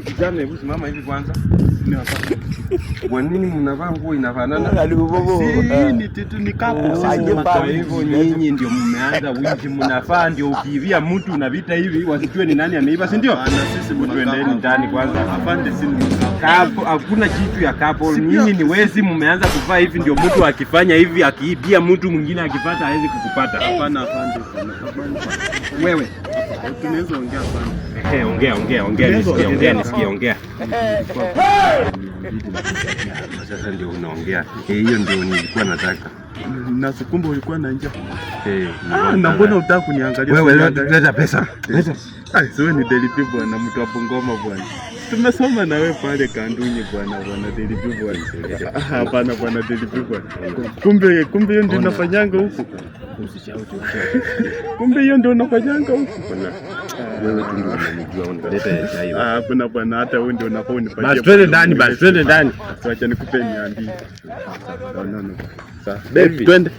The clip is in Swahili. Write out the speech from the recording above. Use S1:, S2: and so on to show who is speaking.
S1: Kijana, hebu simama hivi kwanza. Kwa nini mnavaa nguo inafanana?
S2: Ni titu ni kapo.
S1: Kwa hivyo nyinyi ndio mmeanza wizi, mnafaa ndio ukivia mtu na vita hivi wasijue ni nani ameiba, si ndio?
S2: Sisi
S1: Tuendeni ndani kwanza.
S2: Afande si ni
S1: kapo. Hakuna kitu ya kapo. Nyinyi ni wezi, mmeanza kuvaa hivi ndio mtu akifanya hivi akiibia mtu mwingine akipata hawezi kukupata.
S2: Hapana afande.
S1: Wewe
S2: tunaweza ongea afande.
S1: Ongea. Sasa ndio unaongea. Hiyo ndio nilikuwa nataka.
S2: Nasukumba ulikuwa na njaa.
S1: Na
S2: mbona unataka kuniangalia?
S1: Wewe leta pesa. Leta.
S2: Wewe ni Delipi bwana, mtu wa Bungoma bwana. Tumesoma na wewe pale Kandunyi bwana Delipi bwana. Hapana bwana Delipi bwana. Kumbe hiyo ndio unafanyanga huko. Kumbe hiyo ndio unafanyanga huko.
S1: Wewe tu ndio unanijua, unaleta chai.
S2: Hapana bwana, hata wewe ndio unafaa unipatie.
S1: Basi twende ndani.
S2: Acha nikupe 200. No.
S1: Sasa twende.